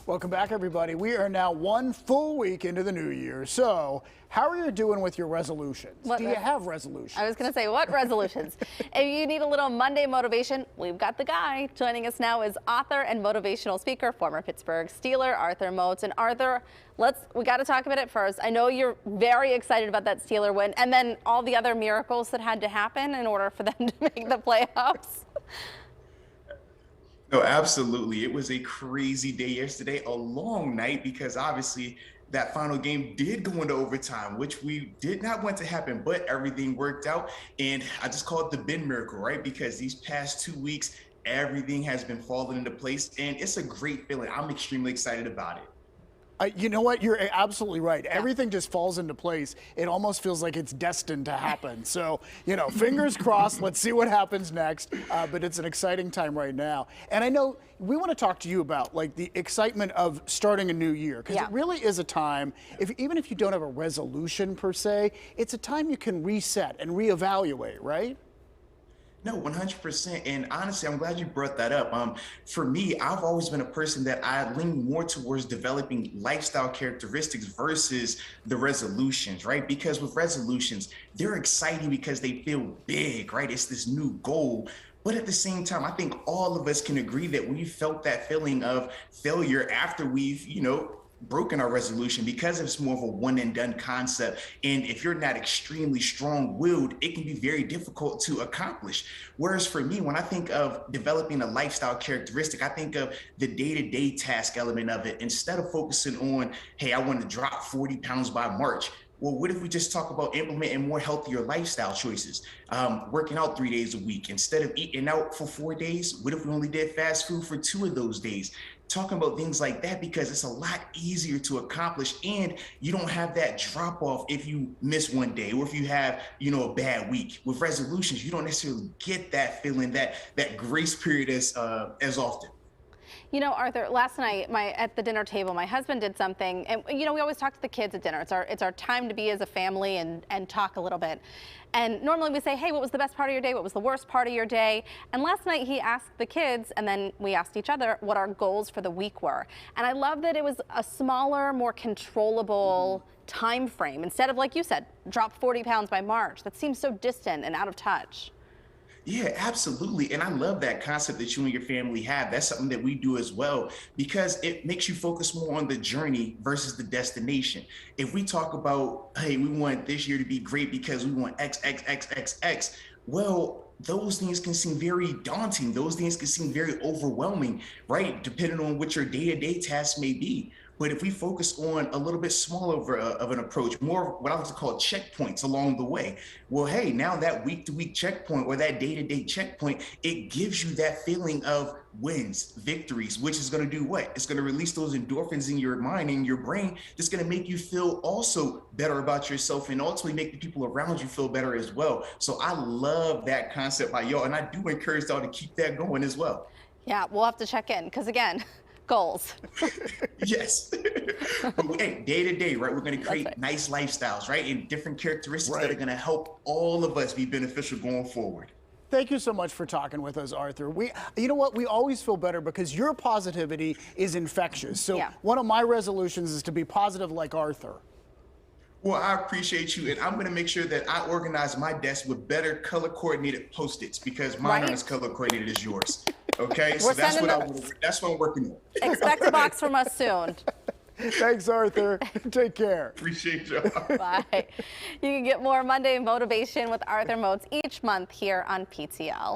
Welcome back, everybody. We are now one full week into the new year. So, how are you doing with your resolutions? Do you have resolutions? I was going to say, what resolutions? If you need a little Monday motivation, we've got the guy. Joining us now is author and motivational speaker, former Pittsburgh Steeler, Arthur Moats. And Arthur, we got to talk about it first. I know you're very excited about that Steeler win and then all the other miracles that had to happen in order for them to make the playoffs. No, absolutely. It was a crazy day yesterday, a long night, because obviously that final game did go into overtime, which we did not want to happen, but everything worked out. And I just call it the Ben miracle, right? Because these past 2 weeks, everything has been falling into place, and it's a great feeling. I'm extremely excited about it. You know what? You're absolutely right. Yeah. Everything just falls into place. It almost feels like it's destined to happen. So, fingers crossed. Let's see what happens next. But it's an exciting time right now. And I know we want to talk to you about the excitement of starting a new year, because it really is a time, even if you don't have a resolution per se, it's a time you can reset and reevaluate, right? No, 100%. And honestly, I'm glad you brought that up. For me, I've always been a person that I lean more towards developing lifestyle characteristics versus the resolutions, right? Because with resolutions, they're exciting because they feel big, right? It's this new goal. But at the same time, I think all of us can agree that we felt that feeling of failure after we've, broken our resolution, because it's more of a one and done concept. And if you're not extremely strong willed, it can be very difficult to accomplish. Whereas for me, when I think of developing a lifestyle characteristic, I think of the day-to-day task element of it. Instead of focusing on, hey, I want to drop 40 pounds by March. Well, what if we just talk about implementing more healthier lifestyle choices? Working out 3 days a week instead of eating out for 4 days. What if we only did fast food for 2 of those days? Talking about things like that, because it's a lot easier to accomplish, and you don't have that drop off if you miss one day or if you have, a bad week. With resolutions, you don't necessarily get that feeling, that grace period as often. Arthur, last night at the dinner table, my husband did something, and we always talk to the kids at dinner. It's our time to be as a family and talk a little bit. And normally we say, hey, what was the best part of your day? What was the worst part of your day? And last night he asked the kids, and then we asked each other what our goals for the week were. And I love that it was a smaller, more controllable time frame, instead of, like you said, drop 40 pounds by March. That seems so distant and out of touch. Yeah, absolutely. And I love that concept that you and your family have. That's something that we do as well, because it makes you focus more on the journey versus the destination. If we talk about, hey, we want this year to be great because we want X, X, X, X, X, well, those things can seem very daunting. Those things can seem very overwhelming, right? Depending on what your day-to-day tasks may be. But if we focus on a little bit smaller of an approach, more what I like to call checkpoints along the way, well, hey, now that week-to-week checkpoint or that day-to-day checkpoint, it gives you that feeling of wins, victories, which is going to do what? It's going to release those endorphins in your mind and your brain. That's going to make you feel also better about yourself, and ultimately make the people around you feel better as well. So I love that concept by y'all, and I do encourage y'all to keep that going as well. Yeah, we'll have to check in, because again, goals. Yes. But hey, day to day, right? We're going to create nice lifestyles, right? And different characteristics that are going to help all of us be beneficial going forward. Thank you so much for talking with us, Arthur. You know what? We always feel better because your positivity is infectious. So one of my resolutions is to be positive like Arthur. Well, I appreciate you, and I'm going to make sure that I organize my desk with better color-coordinated Post-its, because mine aren't as color-coordinated as yours. Okay, so that's what I'm working on. Expect a box from us soon. Thanks, Arthur. Take care. Appreciate you. Bye. You can get more Monday motivation with Arthur Moats each month here on PTL.